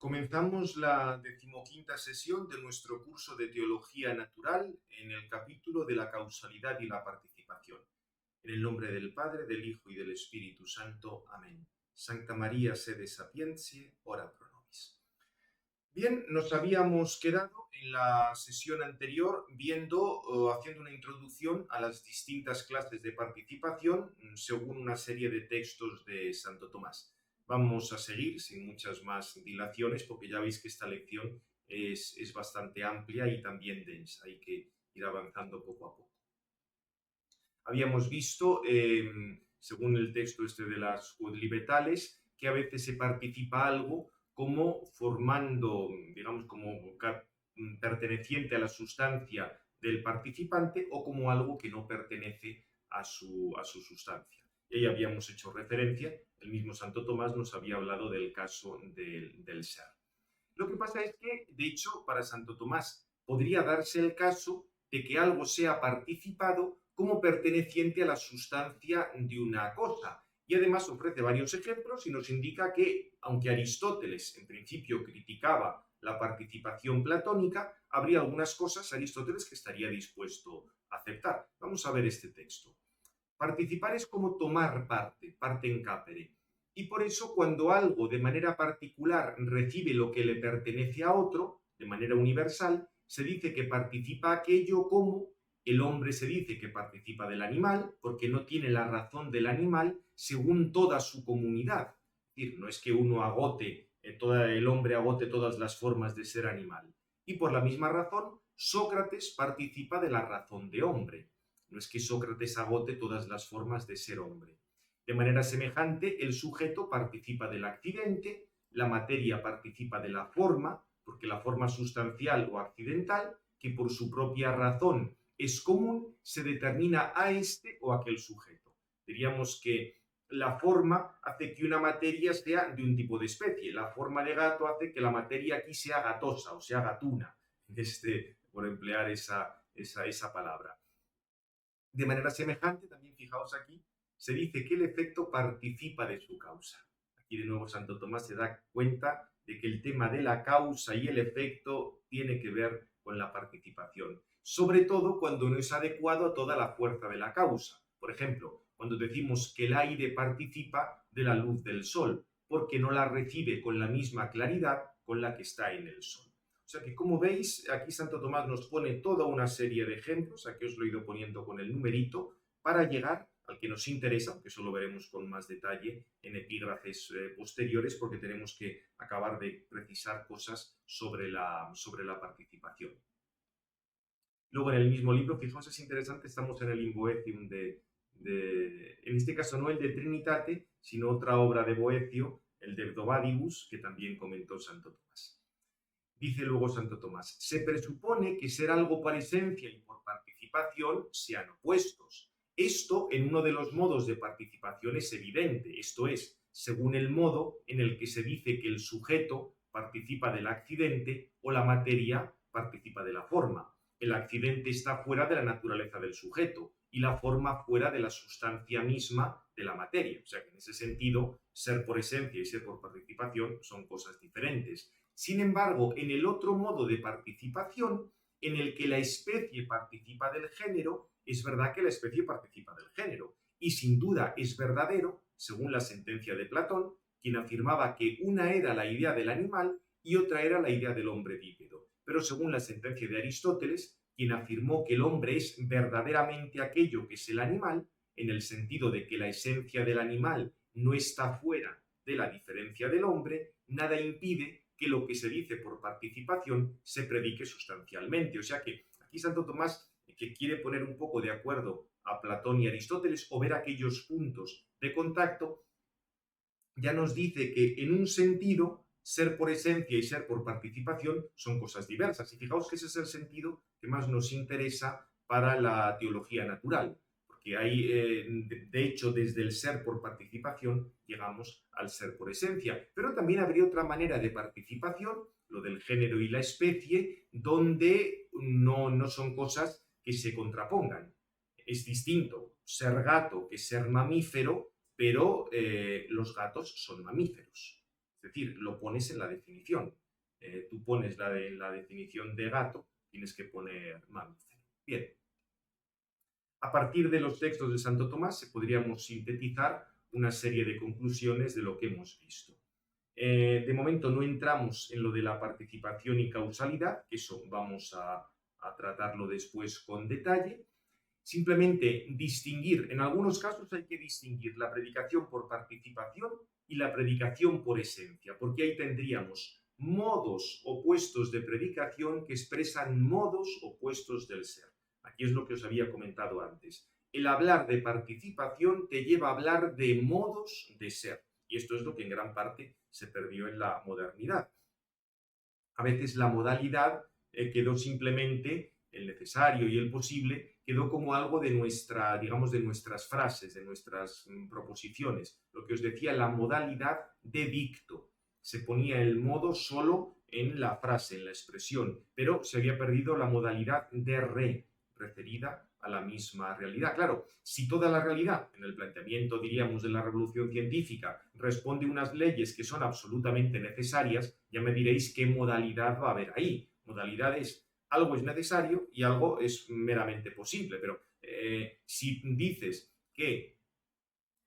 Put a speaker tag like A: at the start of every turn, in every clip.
A: Comenzamos la decimoquinta sesión de nuestro curso de Teología Natural en el capítulo de la causalidad y la participación. En el nombre del Padre, del Hijo y del Espíritu Santo. Amén. Sancta María, sede sapientiae, ora pro nobis. Bien, nos habíamos quedado en la sesión anterior haciendo una introducción a las distintas clases de participación según una serie de textos de Santo Tomás. Vamos a seguir sin muchas más dilaciones porque ya veis que esta lección es bastante amplia y también densa. Hay que ir avanzando poco a poco. Habíamos visto, según el texto de las quodlibetales, que a veces se participa algo como formando, digamos, como perteneciente a la sustancia del participante o como algo que no pertenece a su sustancia. Y ahí habíamos hecho referencia, el mismo Santo Tomás nos había hablado del caso del ser. Lo que pasa es que, de hecho, para Santo Tomás podría darse el caso de que algo sea participado como perteneciente a la sustancia de una cosa. Y además ofrece varios ejemplos y nos indica que, aunque Aristóteles en principio criticaba la participación platónica, habría algunas cosas Aristóteles que estaría dispuesto a aceptar. Vamos a ver este texto. Participar es como tomar parte in capere. Y por eso cuando algo de manera particular recibe lo que le pertenece a otro, de manera universal, se dice que participa aquello como el hombre se dice que participa del animal, porque no tiene la razón del animal según toda su comunidad. Es decir, no es que uno el hombre agote todas las formas de ser animal. Y por la misma razón, Sócrates participa de la razón de hombre. No es que Sócrates agote todas las formas de ser hombre. De manera semejante, el sujeto participa del accidente, la materia participa de la forma, porque la forma sustancial o accidental, que por su propia razón es común, se determina a este o aquel sujeto. Diríamos que la forma hace que una materia sea de un tipo de especie. La forma de gato hace que la materia aquí sea gatosa o sea gatuna, por emplear esa palabra. De manera semejante, también fijaos aquí, se dice que el efecto participa de su causa. Aquí de nuevo Santo Tomás se da cuenta de que el tema de la causa y el efecto tiene que ver con la participación, sobre todo cuando no es adecuado a toda la fuerza de la causa. Por ejemplo, cuando decimos que el aire participa de la luz del sol, porque no la recibe con la misma claridad con la que está en el sol. O sea que, como veis, aquí Santo Tomás nos pone toda una serie de ejemplos, aquí os lo he ido poniendo con el numerito, para llegar al que nos interesa, que eso lo veremos con más detalle en epígrafes posteriores, porque tenemos que acabar de precisar cosas sobre la participación. Luego, en el mismo libro, fijaos, es interesante, estamos en el In Boetium en este caso no el de Trinitate, sino otra obra de Boecio, el de Dobadibus, que también comentó Santo Tomás. Dice luego Santo Tomás, se presupone que ser algo por esencia y por participación sean opuestos. Esto en uno de los modos de participación es evidente, esto es, según el modo en el que se dice que el sujeto participa del accidente o la materia participa de la forma. El accidente está fuera de la naturaleza del sujeto y la forma fuera de la sustancia misma de la materia. O sea que en ese sentido, ser por esencia y ser por participación son cosas diferentes. Sin embargo, en el otro modo de participación, en el que la especie participa del género, es verdad que la especie participa del género. Y sin duda es verdadero, según la sentencia de Platón, quien afirmaba que una era la idea del animal y otra era la idea del hombre bípedo. Pero según la sentencia de Aristóteles, quien afirmó que el hombre es verdaderamente aquello que es el animal, en el sentido de que la esencia del animal no está fuera de la diferencia del hombre, nada impide que lo que se dice por participación se predique sustancialmente. O sea que aquí Santo Tomás, que quiere poner un poco de acuerdo a Platón y Aristóteles o ver aquellos puntos de contacto, ya nos dice que en un sentido ser por esencia y ser por participación son cosas diversas. Y fijaos que ese es el sentido que más nos interesa para la teología natural, porque ahí, de hecho, desde el ser por participación llegamos al ser por esencia. Pero también habría otra manera de participación, lo del género y la especie, donde no son cosas que se contrapongan. Es distinto ser gato que ser mamífero, pero los gatos son mamíferos. Es decir, lo pones en la definición. Tú pones la definición de gato, tienes que poner mamífero. Bien. A partir de los textos de Santo Tomás podríamos sintetizar una serie de conclusiones de lo que hemos visto. De momento no entramos en lo de la participación y causalidad, que eso vamos a tratarlo después con detalle. Simplemente distinguir, en algunos casos hay que distinguir la predicación por participación y la predicación por esencia, porque ahí tendríamos modos opuestos de predicación que expresan modos opuestos del ser. Aquí es lo que os había comentado antes. El hablar de participación te lleva a hablar de modos de ser, y esto es lo que en gran parte se perdió en la modernidad. A veces la modalidad quedó simplemente, el necesario y el posible, quedó como algo de nuestra, digamos, de nuestras frases, de nuestras proposiciones. Lo que os decía, la modalidad de dicto. Se ponía el modo solo en la frase, en la expresión, pero se había perdido la modalidad de referida a la misma realidad. Claro, si toda la realidad, en el planteamiento, diríamos, de la revolución científica, responde unas leyes que son absolutamente necesarias, ya me diréis qué modalidad va a haber ahí. Modalidad es algo es necesario y algo es meramente posible, pero si dices que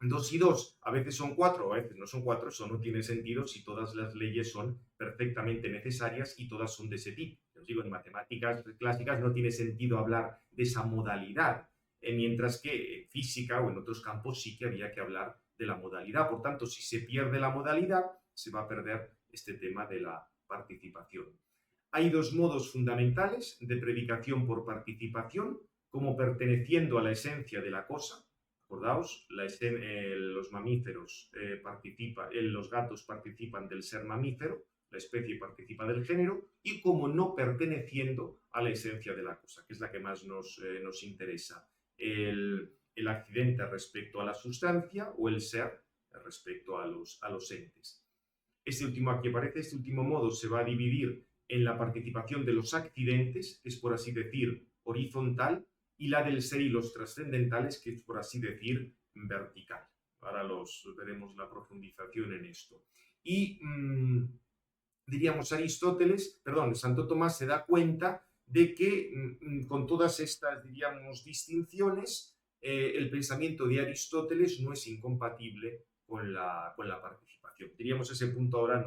A: 2 y 2 a veces son 4, a veces no son 4, eso no tiene sentido si todas las leyes son perfectamente necesarias y todas son de ese tipo. Os digo, en matemáticas clásicas no tiene sentido hablar de esa modalidad, mientras que en física o en otros campos sí que había que hablar de la modalidad. Por tanto, si se pierde la modalidad, se va a perder este tema de la participación. Hay dos modos fundamentales de predicación por participación, como perteneciendo a la esencia de la cosa. Acordaos, los mamíferos los gatos participan del ser mamífero, la especie participa del género, y como no perteneciendo a la esencia de la cosa, que es la que más nos interesa. El accidente respecto a la sustancia o el ser respecto a los entes. Este último modo se va a dividir en la participación de los accidentes, que es por así decir horizontal, y la del ser y los trascendentales, que es por así decir vertical. Ahora veremos la profundización en esto. Y diríamos Santo Tomás se da cuenta de que con todas estas, diríamos, distinciones, el pensamiento de Aristóteles no es incompatible con la participación. Diríamos ese punto ahora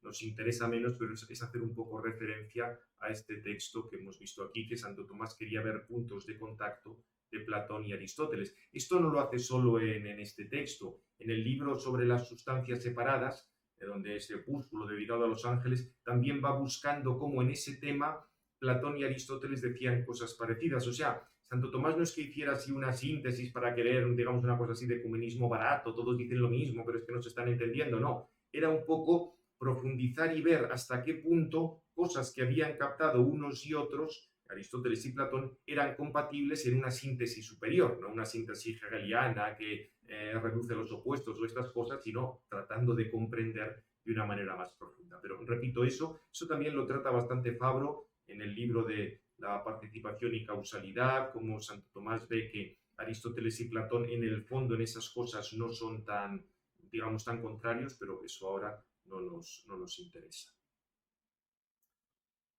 A: nos interesa menos, pero es hacer un poco referencia a este texto que hemos visto aquí, que Santo Tomás quería ver puntos de contacto de Platón y Aristóteles. Esto no lo hace solo en este texto. En el libro sobre las sustancias separadas, donde ese opúsculo dedicado a los ángeles, también va buscando cómo en ese tema Platón y Aristóteles decían cosas parecidas. O sea, Santo Tomás no es que hiciera así una síntesis para querer, digamos, una cosa así de ecumenismo barato, todos dicen lo mismo, pero es que no se están entendiendo. No, era un poco profundizar y ver hasta qué punto cosas que habían captado unos y otros, Aristóteles y Platón, eran compatibles en una síntesis superior, no una síntesis hegeliana que reduce los opuestos o estas cosas, sino tratando de comprender de una manera más profunda. Pero repito, eso también lo trata bastante Fabro en el libro de la participación y causalidad, como Santo Tomás ve que Aristóteles y Platón en el fondo en esas cosas no son tan, digamos, tan contrarios, pero eso ahora no nos interesa.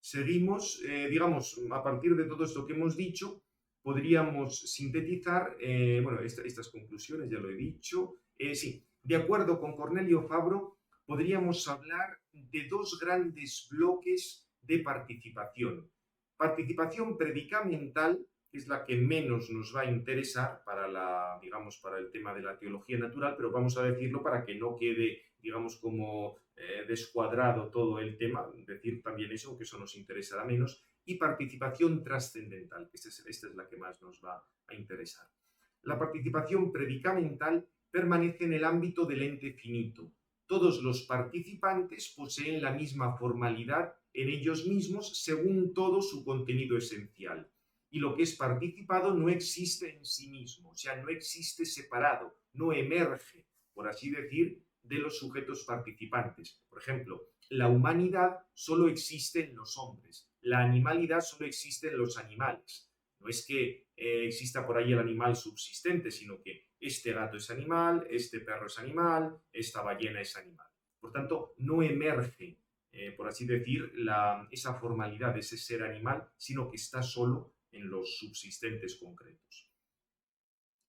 A: Seguimos, digamos, a partir de todo esto que hemos dicho, podríamos sintetizar, bueno, estas conclusiones ya lo he dicho. Sí, de acuerdo con Cornelio Fabro, podríamos hablar de dos grandes bloques de participación. Participación predicamental, que es la que menos nos va a interesar digamos, para el tema de la teología natural, pero vamos a decirlo para que no quede, digamos, como descuadrado todo el tema, decir también eso, que eso nos interesará menos, y participación trascendental, que esta es la que más nos va a interesar. La participación predicamental permanece en el ámbito del ente finito. Todos los participantes poseen la misma formalidad en ellos mismos según todo su contenido esencial. Y lo que es participado no existe en sí mismo, o sea, no existe separado, no emerge, por así decir, de los sujetos participantes. Por ejemplo, la humanidad solo existe en los hombres, la animalidad solo existe en los animales. No es que exista por ahí el animal subsistente, sino que este gato es animal, este perro es animal, esta ballena es animal. Por tanto, no emerge, por así decir, esa formalidad de ese ser animal, sino que está solo en los subsistentes concretos.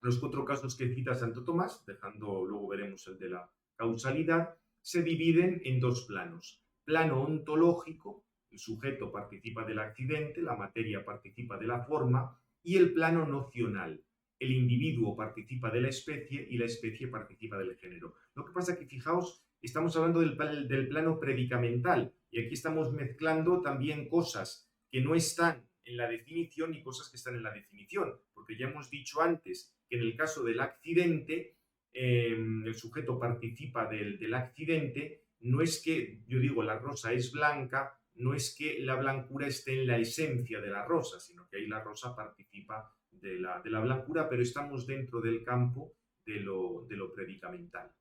A: Los 4 casos que cita Santo Tomás, dejando, luego veremos el de la causalidad, se dividen en 2 planos. Plano ontológico, el sujeto participa del accidente, la materia participa de la forma, y el plano nocional, el individuo participa de la especie y la especie participa del género. Lo que pasa es que, fijaos, estamos hablando del plano predicamental, y aquí estamos mezclando también cosas que no están en la definición y cosas que están en la definición, porque ya hemos dicho antes que en el caso del accidente, el sujeto participa del accidente, no es que, yo digo, la rosa es blanca, no es que la blancura esté en la esencia de la rosa, sino que ahí la rosa participa de la blancura, pero estamos dentro del campo de lo predicamental.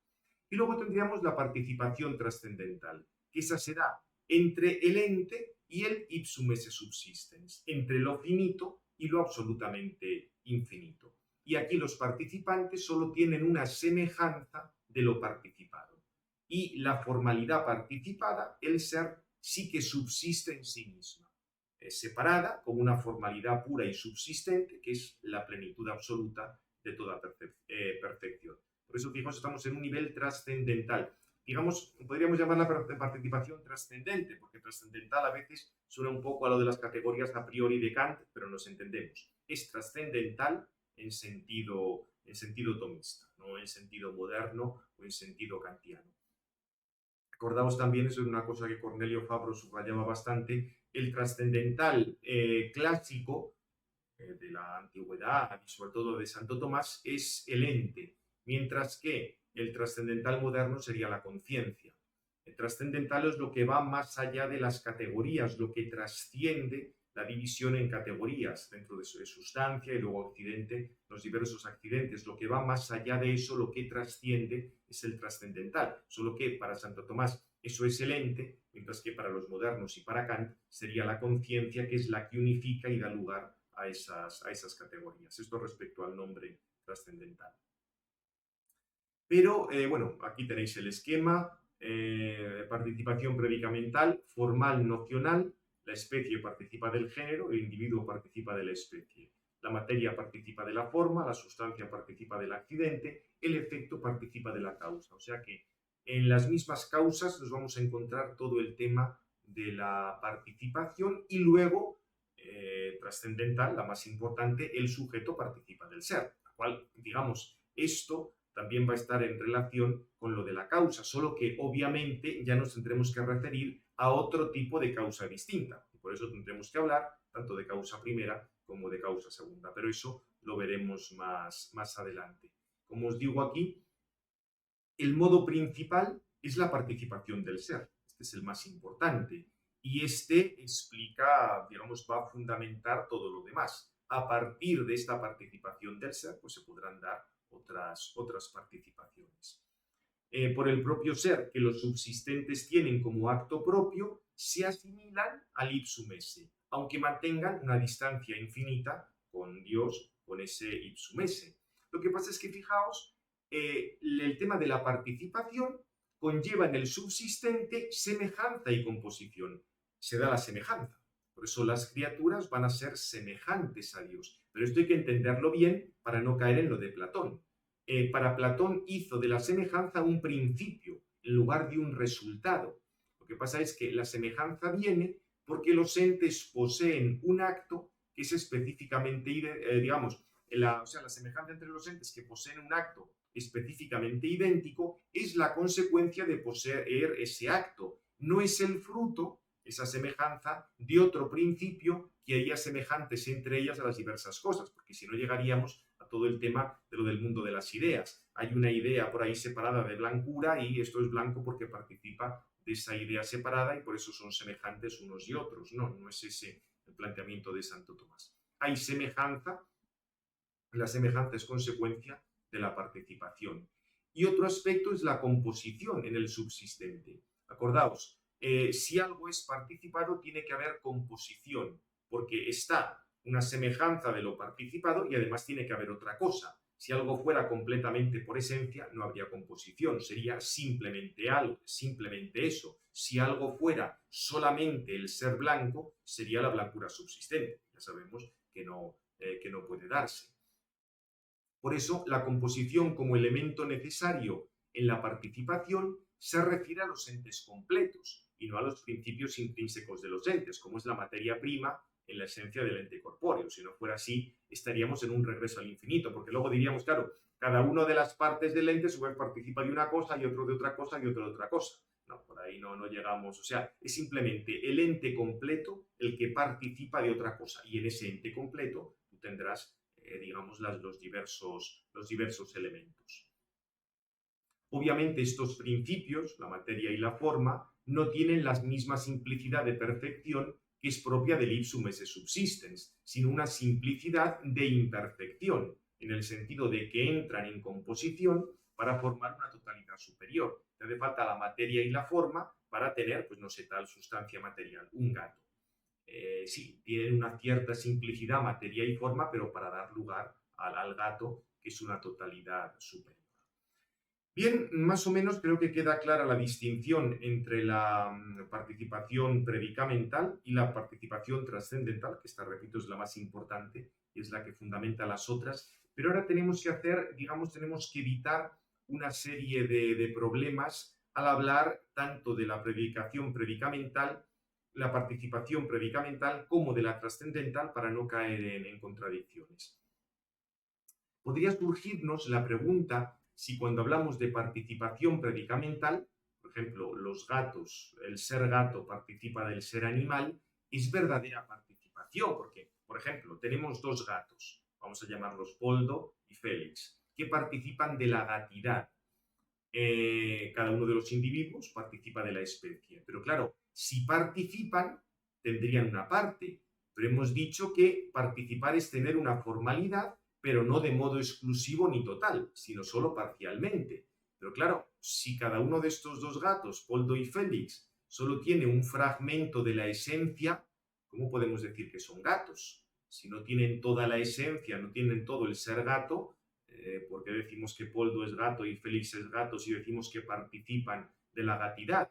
A: Y luego tendríamos la participación trascendental, que esa será entre el ente y el ipsum esse subsistens, entre lo finito y lo absolutamente infinito. Y aquí los participantes solo tienen una semejanza de lo participado. Y la formalidad participada, el ser, sí que subsiste en sí misma. Es separada como una formalidad pura y subsistente, que es la plenitud absoluta de toda perfección. Por eso, fijaos, estamos en un nivel trascendental. Digamos, podríamos llamarla participación trascendente, porque trascendental a veces suena un poco a lo de las categorías a priori de Kant, pero nos entendemos. Es trascendental en sentido tomista, no en sentido moderno o en sentido kantiano. Acordaos también, eso es una cosa que Cornelio Fabro subrayaba bastante, el trascendental clásico de la antigüedad y sobre todo de Santo Tomás es el ente, mientras que el trascendental moderno sería la conciencia. El trascendental es lo que va más allá de las categorías, lo que trasciende la división en categorías dentro de sustancia y luego accidente, los diversos accidentes. Lo que va más allá de eso, lo que trasciende, es el trascendental. Solo que para Santo Tomás eso es el ente, mientras que para los modernos y para Kant sería la conciencia, que es la que unifica y da lugar a esas categorías. Esto respecto al nombre trascendental. Pero, bueno, aquí tenéis el esquema, participación predicamental, formal, nocional, la especie participa del género, el individuo participa de la especie. La materia participa de la forma, la sustancia participa del accidente, el efecto participa de la causa. O sea que en las mismas causas nos vamos a encontrar todo el tema de la participación y luego, trascendental, la más importante, el sujeto participa del ser. La cual, digamos, esto también va a estar en relación con lo de la causa, solo que obviamente ya nos tendremos que referir a otro tipo de causa distinta. Y por eso tendremos que hablar tanto de causa primera como de causa segunda, pero eso lo veremos más adelante. Como os digo aquí, el modo principal es la participación del ser. Este es el más importante. Y este explica, digamos, va a fundamentar todo lo demás. A partir de esta participación del ser, pues se podrán dar otras participaciones. Por el propio ser que los subsistentes tienen como acto propio, se asimilan al ipsum esse, aunque mantengan una distancia infinita con Dios, con ese ipsum esse. Lo que pasa es que, fijaos, el tema de la participación conlleva en el subsistente semejanza y composición. Se da la semejanza. Por eso las criaturas van a ser semejantes a Dios. Pero esto hay que entenderlo bien para no caer en lo de Platón. Para Platón hizo de la semejanza un principio en lugar de un resultado. Lo que pasa es que la semejanza viene porque los entes poseen un acto que es específicamente, digamos, la semejanza entre los entes que poseen un acto específicamente idéntico es la consecuencia de poseer ese acto. No es el fruto, esa semejanza, de otro principio que haría semejantes entre ellas a las diversas cosas, porque si no llegaríamos a todo el tema de lo del mundo de las ideas. Hay una idea por ahí separada de blancura y esto es blanco porque participa de esa idea separada y por eso son semejantes unos y otros. No, no es ese el planteamiento de Santo Tomás. Hay semejanza, la semejanza es consecuencia de la participación. Y otro aspecto es la composición en el subsistente. Acordaos, si algo es participado, tiene que haber composición, porque está una semejanza de lo participado y además tiene que haber otra cosa. Si algo fuera completamente por esencia, no habría composición, sería simplemente algo, simplemente eso. Si algo fuera solamente el ser blanco, sería la blancura subsistente. Ya sabemos que no puede darse. Por eso, la composición como elemento necesario en la participación se refiere a los entes completos y no a los principios intrínsecos de los entes, como es la materia prima en la esencia del ente corpóreo. Si no fuera así, estaríamos en un regreso al infinito, porque luego diríamos, claro, cada una de las partes del ente su vez participa de una cosa y otro de otra cosa y otro de otra cosa. No, por ahí no llegamos. O sea, es simplemente el ente completo el que participa de otra cosa, y en ese ente completo tú tendrás digamos, los diversos elementos. Obviamente estos principios, la materia y la forma, no tienen la misma simplicidad de perfección que es propia del ipsum esse subsistens, sino una simplicidad de imperfección, en el sentido de que entran en composición para formar una totalidad superior. Te hace falta la materia y la forma para tener, pues no sé, tal sustancia material, un gato. Sí, tienen una cierta simplicidad, materia y forma, pero para dar lugar al gato, que es una totalidad superior. Bien, más o menos creo que queda clara la distinción entre la participación predicamental y la participación trascendental, que esta, repito, es la más importante y es la que fundamenta las otras. Pero ahora tenemos que hacer, digamos, tenemos que evitar una serie de problemas al hablar tanto de la predicación predicamental, la participación predicamental, como de la trascendental, para no caer en contradicciones. Podría surgirnos la pregunta si cuando hablamos de participación predicamental, por ejemplo, los gatos, el ser gato participa del ser animal, es verdadera participación, porque, por ejemplo, tenemos dos gatos, vamos a llamarlos Poldo y Félix, que participan de la gatidad. Cada uno de los individuos participa de la especie, pero claro, si participan, tendrían una parte, pero hemos dicho que participar es tener una formalidad, pero no de modo exclusivo ni total, sino solo parcialmente. Pero claro, si cada uno de estos dos gatos, Poldo y Félix, solo tiene un fragmento de la esencia, ¿cómo podemos decir que son gatos? Si no tienen toda la esencia, no tienen todo el ser gato, porque decimos que Poldo es gato y Félix es gato si decimos que participan de la gatidad.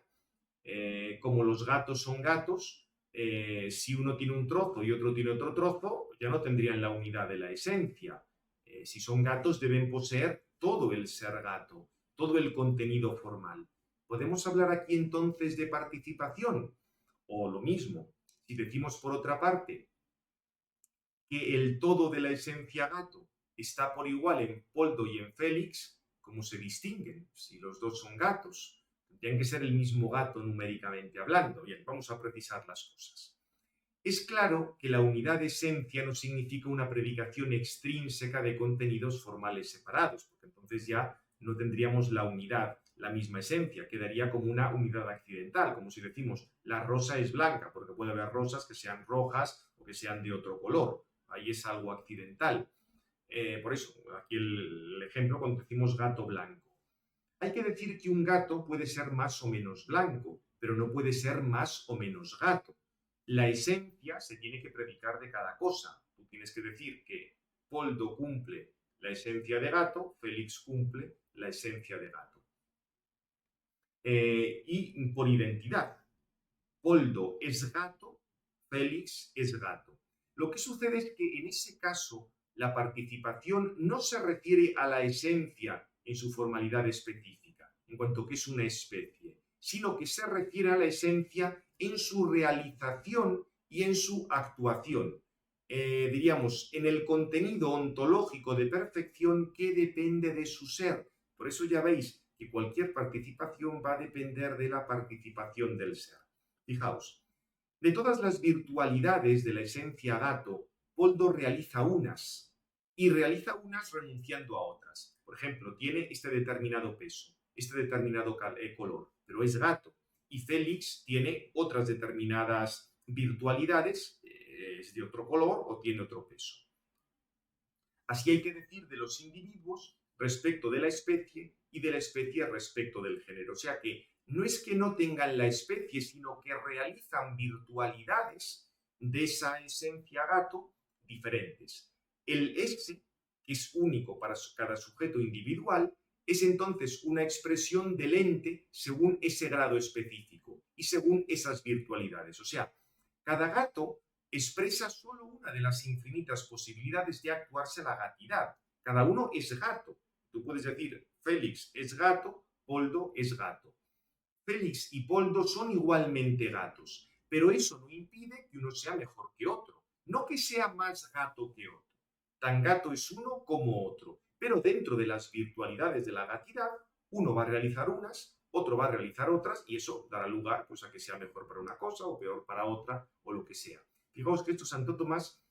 A: Como los gatos son gatos, si uno tiene un trozo y otro tiene otro trozo, ya no tendrían la unidad de la esencia. Si son gatos, deben poseer todo el ser gato, todo el contenido formal. ¿Podemos hablar aquí entonces de participación? O lo mismo, si decimos por otra parte que el todo de la esencia gato está por igual en Poldo y en Félix, ¿cómo se distinguen? Si los dos son gatos, tendrían que ser el mismo gato numéricamente hablando. Bien, vamos a precisar las cosas. Es claro que la unidad de esencia no significa una predicación extrínseca de contenidos formales separados, porque entonces ya no tendríamos la unidad, la misma esencia, quedaría como una unidad accidental, como si decimos la rosa es blanca, porque puede haber rosas que sean rojas o que sean de otro color. Ahí es algo accidental. Por eso, aquí el ejemplo cuando decimos gato blanco. Hay que decir que un gato puede ser más o menos blanco, pero no puede ser más o menos gato. La esencia se tiene que predicar de cada cosa. Tú tienes que decir que Poldo cumple la esencia de gato, Félix cumple la esencia de gato. Y por identidad. Poldo es gato, Félix es gato. Lo que sucede es que en ese caso la participación no se refiere a la esencia en su formalidad específica, en cuanto que es una especie, sino que se refiere a la esencia en su realización y en su actuación. Diríamos, en el contenido ontológico de perfección que depende de su ser. Por eso ya veis que cualquier participación va a depender de la participación del ser. Fijaos, de todas las virtualidades de la esencia gato, Poldo realiza unas, y realiza unas renunciando a otras. Por ejemplo, tiene este determinado peso, este determinado color, pero es gato. Y Félix tiene otras determinadas virtualidades, es de otro color o tiene otro peso. Así hay que decir de los individuos respecto de la especie y de la especie respecto del género. O sea que no es que no tengan la especie, sino que realizan virtualidades de esa esencia gato diferentes. El ese que es único para cada sujeto individual, es entonces una expresión del ente según ese grado específico y según esas virtualidades. O sea, cada gato expresa solo una de las infinitas posibilidades de actuarse la gatidad. Cada uno es gato. Tú puedes decir, Félix es gato, Poldo es gato. Félix y Poldo son igualmente gatos, pero eso no impide que uno sea mejor que otro, no que sea más gato que otro. Tan gato es uno como otro, pero dentro de las virtualidades de la gatidad, uno va a realizar unas, otro va a realizar otras, y eso dará lugar pues, a que sea mejor para una cosa o peor para otra, o lo que sea. Fijaos que esto Santo Tomás,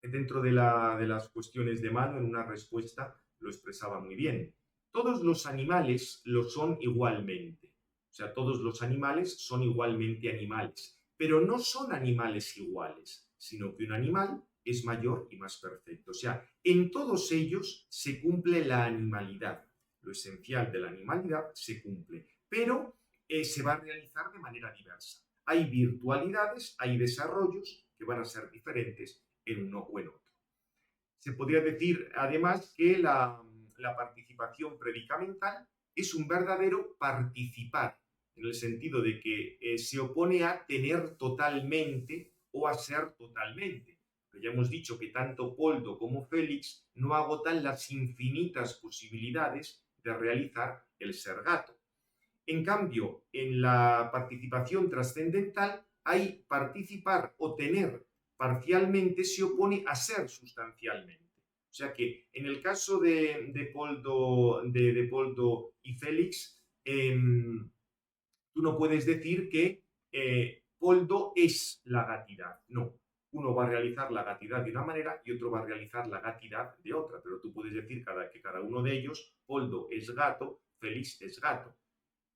A: dentro de las cuestiones de mano, en una respuesta, lo expresaba muy bien. Todos los animales lo son igualmente. O sea, todos los animales son igualmente animales, pero no son animales iguales, sino que un animal es mayor y más perfecto. O sea, en todos ellos se cumple la animalidad. Lo esencial de la animalidad se cumple, pero se va a realizar de manera diversa. Hay virtualidades, hay desarrollos que van a ser diferentes en uno o en otro. Se podría decir, además, que la participación predicamental es un verdadero participar, en el sentido de que se opone a tener totalmente o a ser totalmente. Pero ya hemos dicho que tanto Poldo como Félix no agotan las infinitas posibilidades de realizar el ser gato. En cambio, en la participación trascendental hay participar o tener parcialmente se opone a ser sustancialmente. O sea que en el caso de Poldo y Félix, tú no puedes decir que Poldo es la gatidad. No, uno va a realizar la gatidad de una manera y otro va a realizar la gatidad de otra. Pero tú puedes decir que cada uno de ellos, Poldo es gato, Félix es gato.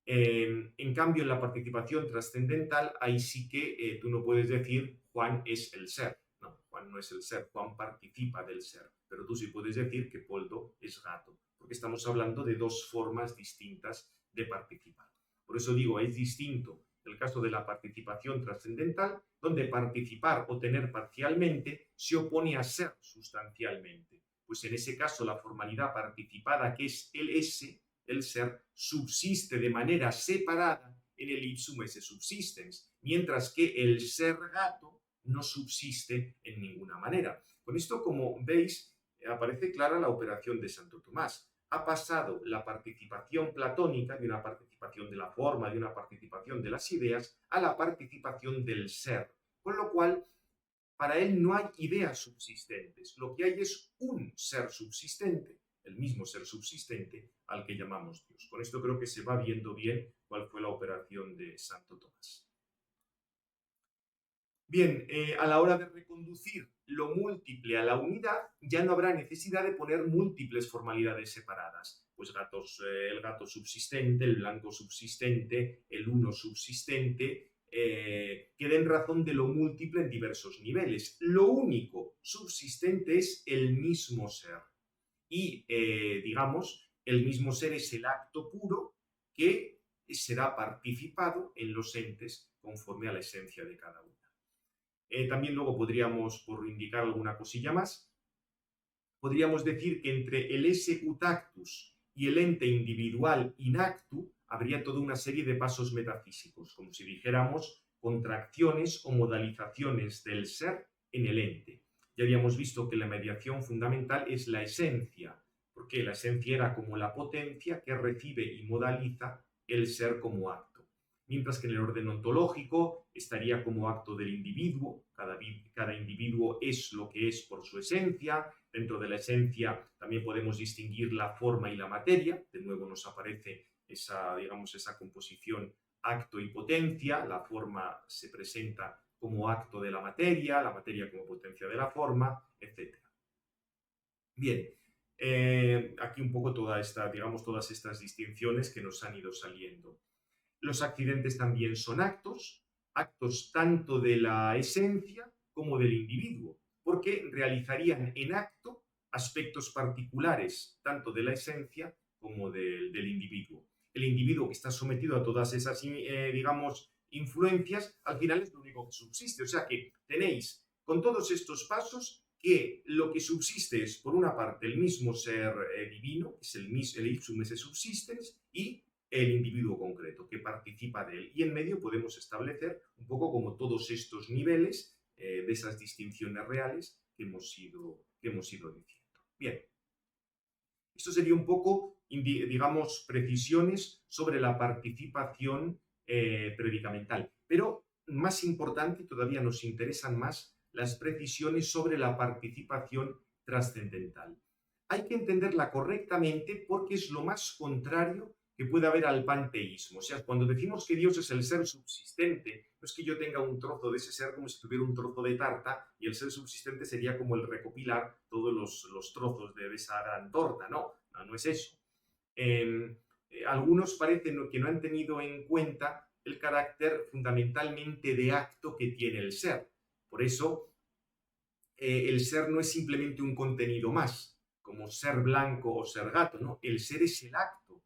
A: En cambio, en la participación trascendental, ahí sí que tú no puedes decir Juan es el ser. No, Juan no es el ser, Juan participa del ser. Pero tú sí puedes decir que Poldo es gato, porque estamos hablando de dos formas distintas de participar. Por eso digo, es distinto el caso de la participación trascendental, donde participar o tener parcialmente se opone a ser sustancialmente. Pues en ese caso, la formalidad participada, que es el ese, el ser, subsiste de manera separada en el ipsum esse subsistens, mientras que el ser gato no subsiste en ninguna manera. Con esto, como veis, aparece clara la operación de Santo Tomás. Ha pasado la participación platónica, de una participación de la forma, de una participación de las ideas, a la participación del ser. Con lo cual, para él no hay ideas subsistentes, lo que hay es un ser subsistente, el mismo ser subsistente al que llamamos Dios. Con esto creo que se va viendo bien cuál fue la operación de Santo Tomás. Bien, a la hora de reconducir lo múltiple a la unidad, ya no habrá necesidad de poner múltiples formalidades separadas. Pues el gato subsistente, el blanco subsistente, el uno subsistente, queda en razón de lo múltiple en diversos niveles. Lo único subsistente es el mismo ser. Y, digamos, el mismo ser es el acto puro que será participado en los entes conforme a la esencia de cada uno. También luego podríamos, por indicar alguna cosilla más, podríamos decir que entre el esse ut actus y el ente individual in actu habría toda una serie de pasos metafísicos, como si dijéramos contracciones o modalizaciones del ser en el ente. Ya habíamos visto que la mediación fundamental es la esencia, porque la esencia era como la potencia que recibe y modaliza el ser como acto. Mientras que en el orden ontológico estaría como acto del individuo, cada individuo es lo que es por su esencia. Dentro de la esencia también podemos distinguir la forma y la materia, de nuevo nos aparece esa, digamos, esa composición acto y potencia, la forma se presenta como acto de la materia como potencia de la forma, etc. Bien, aquí un poco todas estas distinciones que nos han ido saliendo. Los accidentes también son actos tanto de la esencia como del individuo, porque realizarían en acto aspectos particulares tanto de la esencia como del individuo. El individuo que está sometido a todas esas, digamos, influencias, al final es lo único que subsiste. O sea que tenéis con todos estos pasos que lo que subsiste es, por una parte, el mismo ser divino, que es el ipsum esse subsistens, y el individuo concreto, que participa de él. Y en medio podemos establecer un poco como todos estos niveles de esas distinciones reales que hemos ido diciendo. Bien, esto sería un poco, digamos, precisiones sobre la participación predicamental. Pero más importante, todavía nos interesan más las precisiones sobre la participación trascendental. Hay que entenderla correctamente porque es lo más contrario que puede haber al panteísmo. O sea, cuando decimos que Dios es el ser subsistente, no es que yo tenga un trozo de ese ser como si tuviera un trozo de tarta y el ser subsistente sería como el recopilar todos los trozos de esa gran torta. No, no es eso. Algunos parecen que no han tenido en cuenta el carácter fundamentalmente de acto que tiene el ser. Por eso, el ser no es simplemente un contenido más, como ser blanco o ser gato, ¿no? El ser es el acto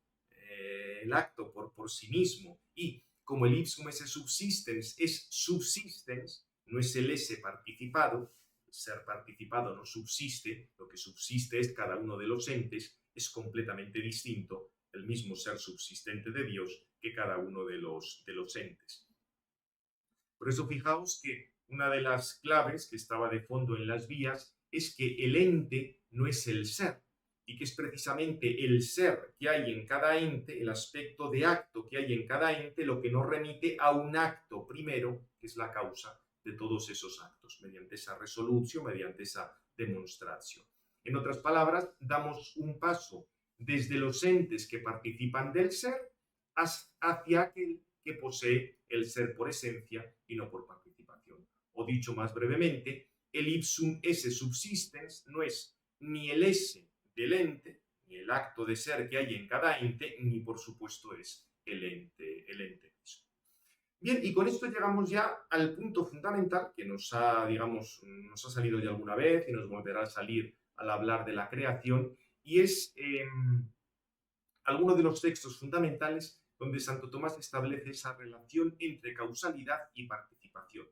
A: por sí mismo. Y como el ipsum esse subsistens es subsistens, no es el esse participado, el ser participado no subsiste, lo que subsiste es cada uno de los entes, es completamente distinto el mismo ser subsistente de Dios que cada uno de los entes. Por eso fijaos que una de las claves que estaba de fondo en las vías es que el ente no es el ser, y que es precisamente el ser que hay en cada ente, el aspecto de acto que hay en cada ente, lo que nos remite a un acto primero, que es la causa de todos esos actos, mediante esa resolución, mediante esa demostración. En otras palabras, damos un paso desde los entes que participan del ser hacia aquel que posee el ser por esencia y no por participación. O dicho más brevemente, el ipsum esse subsistens no es ni el esse del ente, ni el acto de ser que hay en cada ente, ni por supuesto es el ente mismo. Bien, y con esto llegamos ya al punto fundamental que nos ha salido ya alguna vez y nos volverá a salir al hablar de la creación, y es alguno de los textos fundamentales donde Santo Tomás establece esa relación entre causalidad y participación.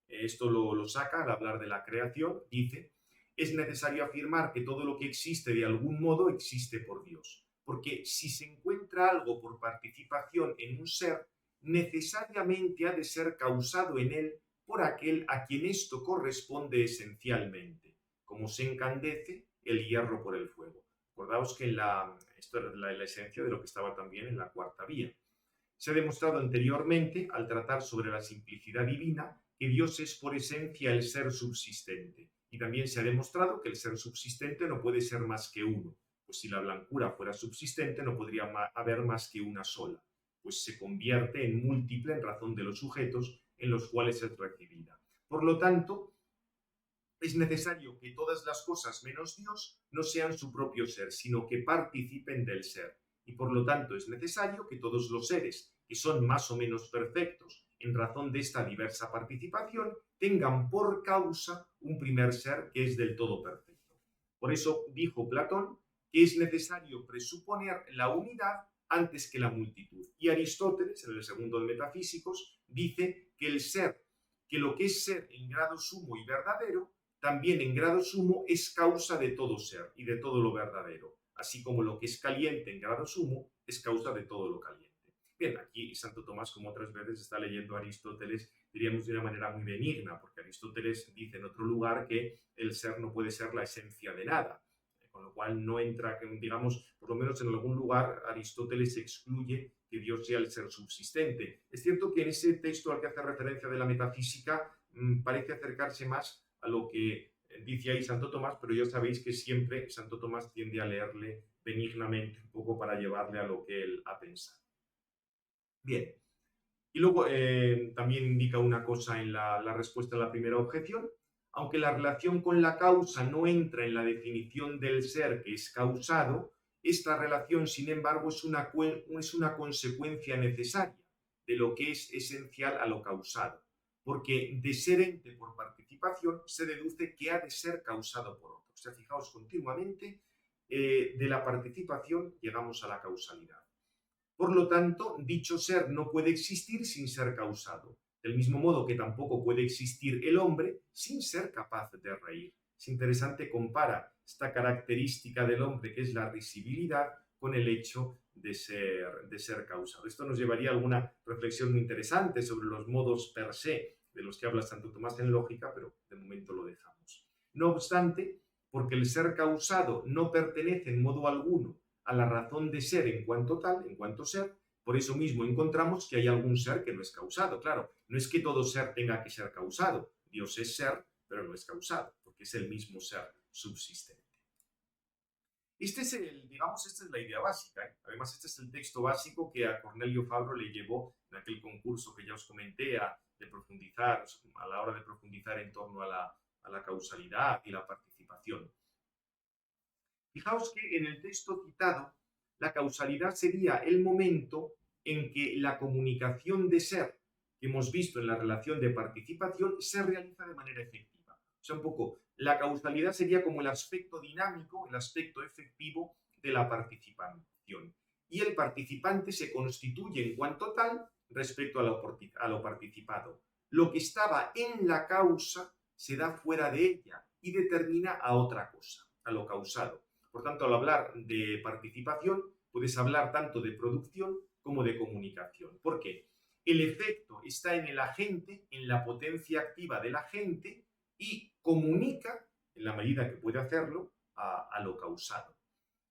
A: Esto lo saca al hablar de la creación, dice: es necesario afirmar que todo lo que existe de algún modo existe por Dios, porque si se encuentra algo por participación en un ser, necesariamente ha de ser causado en él por aquel a quien esto corresponde esencialmente, como se encandece el hierro por el fuego. Acordaos que esto era la esencia de lo que estaba también en la cuarta vía. Se ha demostrado anteriormente, al tratar sobre la simplicidad divina, que Dios es por esencia el ser subsistente. Y también se ha demostrado que el ser subsistente no puede ser más que uno, pues si la blancura fuera subsistente no podría haber más que una sola, pues se convierte en múltiple en razón de los sujetos en los cuales es recibida. Por lo tanto, es necesario que todas las cosas menos Dios no sean su propio ser, sino que participen del ser. Y por lo tanto es necesario que todos los seres que son más o menos perfectos en razón de esta diversa participación tengan por causa un primer ser que es del todo perfecto. Por eso dijo Platón que es necesario presuponer la unidad antes que la multitud. Y Aristóteles, en el segundo de Metafísicos, dice que lo que es ser en grado sumo y verdadero, también en grado sumo es causa de todo ser y de todo lo verdadero, así como lo que es caliente en grado sumo es causa de todo lo caliente. Bien, aquí Santo Tomás, como otras veces, está leyendo a Aristóteles, diríamos de una manera muy benigna, porque Aristóteles dice en otro lugar que el ser no puede ser la esencia de nada, con lo cual no entra, digamos, por lo menos en algún lugar Aristóteles excluye que Dios sea el ser subsistente. Es cierto que en ese texto al que hace referencia de la metafísica parece acercarse más a lo que dice ahí Santo Tomás, pero ya sabéis que siempre Santo Tomás tiende a leerle benignamente un poco para llevarle a lo que él ha pensado. Bien, y luego también indica una cosa en la respuesta a la primera objeción: aunque la relación con la causa no entra en la definición del ser que es causado, esta relación, sin embargo, es una consecuencia necesaria de lo que es esencial a lo causado, porque de ser ente por participación se deduce que ha de ser causado por otro. O sea, fijaos, continuamente de la participación llegamos a la causalidad. Por lo tanto, dicho ser no puede existir sin ser causado, del mismo modo que tampoco puede existir el hombre sin ser capaz de reír. es interesante, compara esta característica del hombre, que es la risibilidad, con el hecho de ser causado. Esto nos llevaría a alguna reflexión muy interesante sobre los modos per se de los que habla Santo Tomás en lógica, pero de momento lo dejamos. No obstante, porque el ser causado no pertenece en modo alguno a la razón de ser en cuanto tal, en cuanto ser, por eso mismo encontramos que hay algún ser que no es causado. Claro, no es que todo ser tenga que ser causado. Dios es ser, pero no es causado, porque es el mismo ser subsistente. Esta es la idea básica, ¿eh? Además, este es el texto básico que a Cornelio Fabro le llevó en aquel concurso que ya os comenté de profundizar, a la hora de profundizar en torno a la causalidad y la participación. Fijaos que en el texto citado, la causalidad sería el momento en que la comunicación de ser que hemos visto en la relación de participación se realiza de manera efectiva. O sea, un poco, la causalidad sería como el aspecto dinámico, el aspecto efectivo de la participación. Y el participante se constituye en cuanto tal respecto a lo participado. Lo que estaba en la causa se da fuera de ella y determina a otra cosa, a lo causado. Por tanto, al hablar de participación, puedes hablar tanto de producción como de comunicación. ¿Por qué? El efecto está en el agente, en la potencia activa del agente, y comunica, en la medida que puede hacerlo, a lo causado.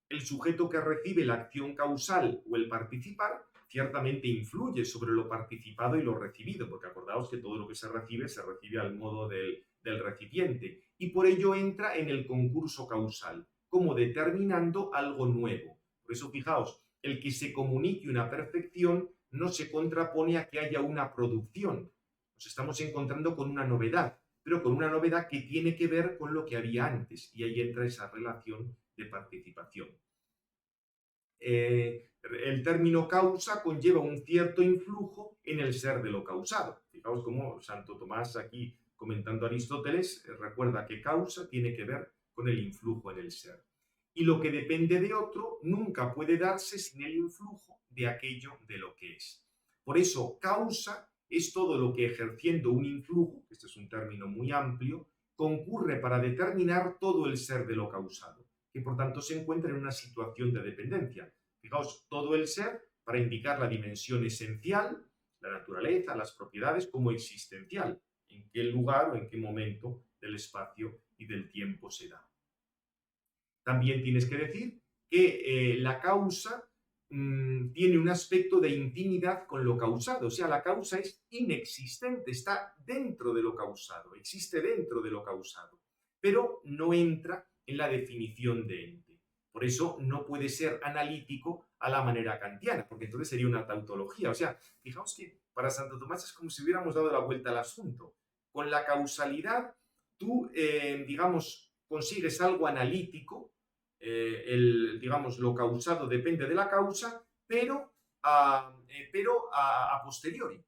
A: El sujeto que recibe la acción causal o el participar ciertamente influye sobre lo participado y lo recibido, porque acordaos que todo lo que se recibe al modo del recipiente, y por ello entra en el concurso causal, como determinando algo nuevo. Por eso, fijaos, el que se comunique una perfección no se contrapone a que haya una producción. Nos estamos encontrando con una novedad, pero con una novedad que tiene que ver con lo que había antes, y ahí entra esa relación de participación. El término causa conlleva un cierto influjo en el ser de lo causado. Fijaos cómo Santo Tomás, aquí comentando a Aristóteles, recuerda que causa tiene que ver con el influjo en el ser. Y lo que depende de otro nunca puede darse sin el influjo de aquello de lo que es. Por eso, causa es todo lo que, ejerciendo un influjo, este es un término muy amplio, concurre para determinar todo el ser de lo causado, que por tanto se encuentra en una situación de dependencia. Fijaos, todo el ser para indicar la dimensión esencial, la naturaleza, las propiedades, como existencial, en qué lugar o en qué momento del espacio y del tiempo se da. También tienes que decir que la causa tiene un aspecto de intimidad con lo causado, o sea, la causa es inexistente, está dentro de lo causado, existe dentro de lo causado, pero no entra en la definición de ente. Por eso no puede ser analítico a la manera kantiana, porque entonces sería una tautología. O sea, fijaos que para Santo Tomás es como si hubiéramos dado la vuelta al asunto. Con la causalidad tú, digamos, consigues algo analítico, digamos, lo causado depende de la causa, pero a posteriori.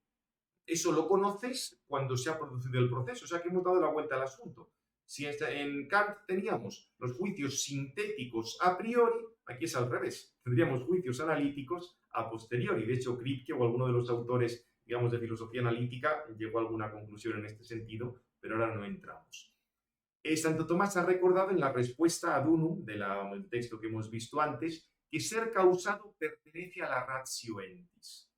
A: Eso lo conoces cuando se ha producido el proceso, o sea que hemos dado la vuelta al asunto. Si en Kant teníamos los juicios sintéticos a priori, aquí es al revés, tendríamos juicios analíticos a posteriori. De hecho, Kripke o alguno de los autores, digamos, de filosofía analítica llegó a alguna conclusión en este sentido, pero ahora no entramos. Santo Tomás ha recordado en la respuesta ad unum del texto que hemos visto antes que ser causado pertenece a la ratio entis.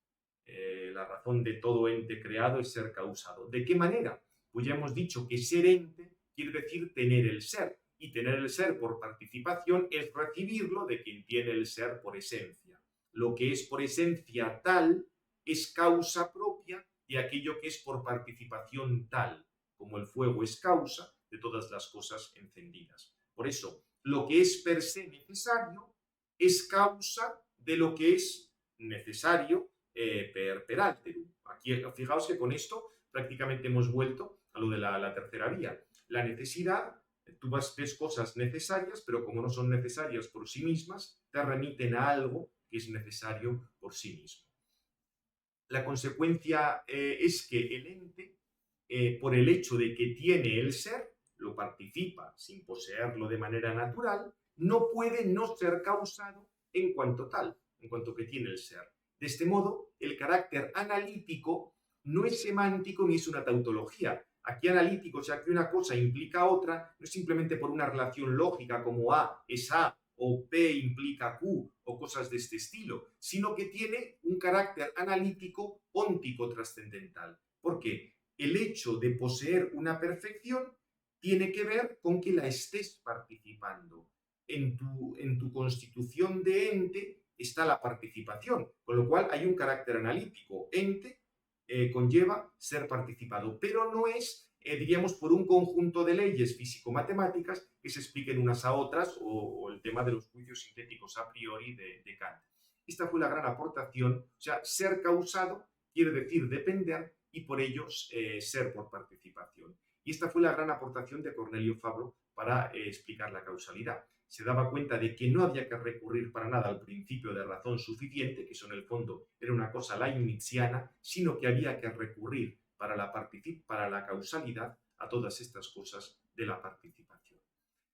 A: La razón de todo ente creado es ser causado. ¿De qué manera? Pues ya hemos dicho que ser ente quiere decir tener el ser, y tener el ser por participación es recibirlo de quien tiene el ser por esencia. Lo que es por esencia tal es causa propia de aquello que es por participación tal, como el fuego es causa de todas las cosas encendidas. Por eso, lo que es per se necesario es causa de lo que es necesario per alterum. Aquí, fijaos que con esto prácticamente hemos vuelto a lo de la tercera vía. La necesidad, tú ves cosas necesarias, pero como no son necesarias por sí mismas, te remiten a algo que es necesario por sí mismo. La consecuencia es que el ente, por el hecho de que tiene el ser, lo participa sin poseerlo de manera natural, no puede no ser causado en cuanto tal, en cuanto que tiene el ser. De este modo, el carácter analítico no es semántico ni es una tautología. Aquí analítico, o sea que una cosa implica otra, no es simplemente por una relación lógica como A es A o P implica Q o cosas de este estilo, sino que tiene un carácter analítico óntico trascendental. ¿Por qué? El hecho de poseer una perfección tiene que ver con que la estés participando. En tu constitución de ente está la participación, con lo cual hay un carácter analítico. Ente conlleva ser participado, pero no es, diríamos, por un conjunto de leyes físico-matemáticas que se expliquen unas a otras o el tema de los juicios sintéticos a priori de Kant. Esta fue la gran aportación, o sea, ser causado quiere decir depender y por ello ser por participación. Y esta fue la gran aportación de Cornelio Fabro para explicar la causalidad. Se daba cuenta de que no había que recurrir para nada al principio de razón suficiente, que eso en el fondo era una cosa leibniziana, sino que había que recurrir para la causalidad a todas estas cosas de la participación.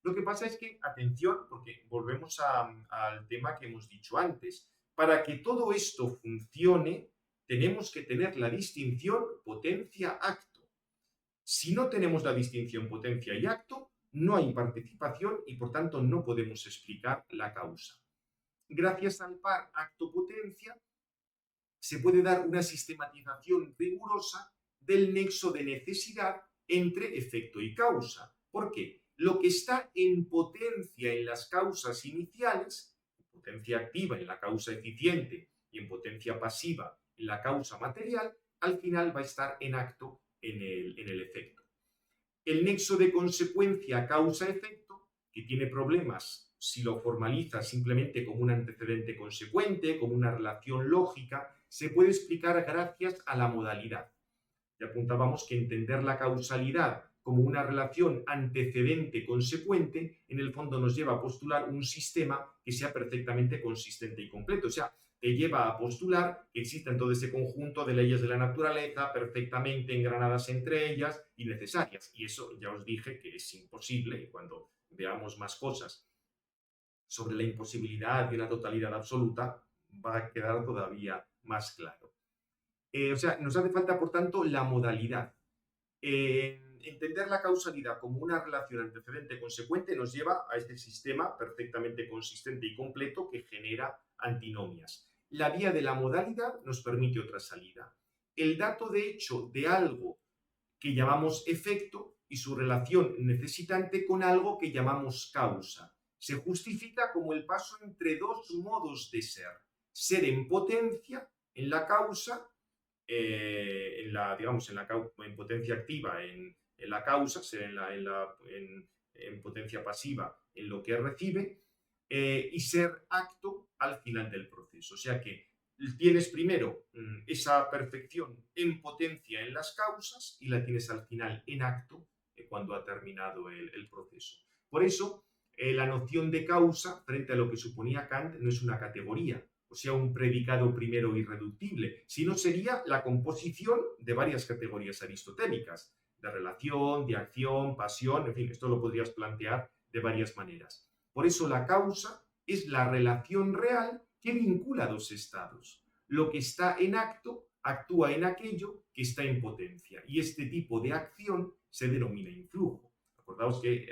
A: Lo que pasa es que, atención, porque volvemos al tema que hemos dicho antes, para que todo esto funcione, tenemos que tener la distinción potencia-acto. Si no tenemos la distinción potencia y acto, no hay participación y por tanto no podemos explicar la causa. Gracias al par acto-potencia se puede dar una sistematización rigurosa del nexo de necesidad entre efecto y causa. ¿Por qué? Lo que está en potencia en las causas iniciales, en potencia activa en la causa eficiente y en potencia pasiva en la causa material, al final va a estar en acto en el efecto. El nexo de consecuencia causa-efecto, que tiene problemas si lo formaliza simplemente como un antecedente consecuente, como una relación lógica, se puede explicar gracias a la modalidad. Ya apuntábamos que entender la causalidad como una relación antecedente-consecuente, en el fondo nos lleva a postular un sistema que sea perfectamente consistente y completo. O sea, te lleva a postular que existen todo ese conjunto de leyes de la naturaleza perfectamente engranadas entre ellas y necesarias. Y eso ya os dije que es imposible, y cuando veamos más cosas sobre la imposibilidad de una totalidad absoluta, va a quedar todavía más claro. O sea, nos hace falta, por tanto, la modalidad. Entender la causalidad como una relación antecedente-consecuente nos lleva a este sistema perfectamente consistente y completo que genera antinomias. La vía de la modalidad nos permite otra salida. El dato de hecho de algo que llamamos efecto y su relación necesitante con algo que llamamos causa. Se justifica como el paso entre dos modos de ser. Ser en potencia, en la causa, en potencia activa en la causa, ser en potencia pasiva en lo que recibe, y ser acto al final del proceso. O sea que tienes primero esa perfección en potencia en las causas y la tienes al final en acto cuando ha terminado el proceso. Por eso, la noción de causa, frente a lo que suponía Kant, no es una categoría, o sea, un predicado primero irreductible, sino sería la composición de varias categorías aristotélicas, de relación, de acción, pasión, en fin, esto lo podrías plantear de varias maneras. Por eso la causa es la relación real que vincula dos estados. Lo que está en acto actúa en aquello que está en potencia y este tipo de acción se denomina influjo. Acordaos que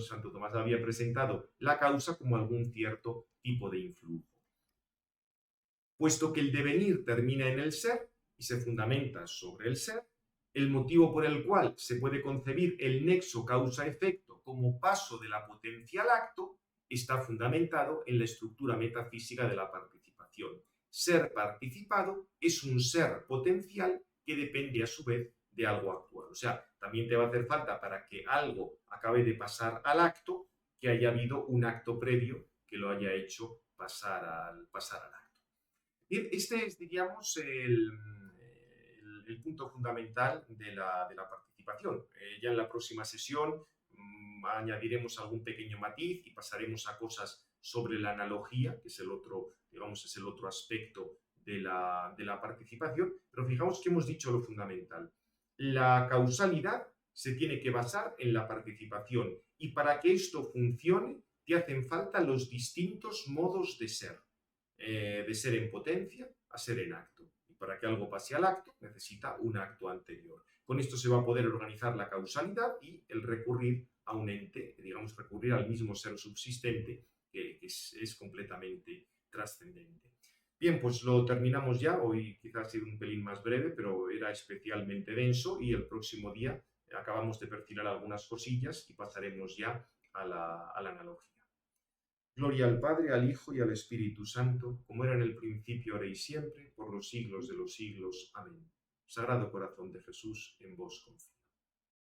A: Santo Tomás había presentado la causa como algún cierto tipo de influjo. Puesto que el devenir termina en el ser y se fundamenta sobre el ser, el motivo por el cual se puede concebir el nexo causa-efecto como paso de la potencia al acto está fundamentado en la estructura metafísica de la participación. Ser participado es un ser potencial que depende a su vez de algo actual. O sea, también te va a hacer falta para que algo acabe de pasar al acto que haya habido un acto previo que lo haya hecho pasar al acto. Este es, diríamos, el punto fundamental de la participación. Ya en la próxima sesión añadiremos algún pequeño matiz y pasaremos a cosas sobre la analogía, que es el otro, digamos, es el otro aspecto de la participación. Pero fijaos que hemos dicho lo fundamental. La causalidad se tiene que basar en la participación y para que esto funcione te hacen falta los distintos modos de ser en potencia a ser en acto. Y para que algo pase al acto necesita un acto anterior. Con esto se va a poder organizar la causalidad y el recurrir a un ente, digamos, recurrir al mismo ser subsistente que es completamente trascendente. Bien, pues lo terminamos ya. Hoy quizás ha sido un pelín más breve, pero era especialmente denso y el próximo día acabamos de perfilar algunas cosillas y pasaremos ya a la analogía. Gloria al Padre, al Hijo y al Espíritu Santo, como era en el principio, ahora y siempre, por los siglos de los siglos. Amén. Sagrado Corazón de Jesús, en vos confío.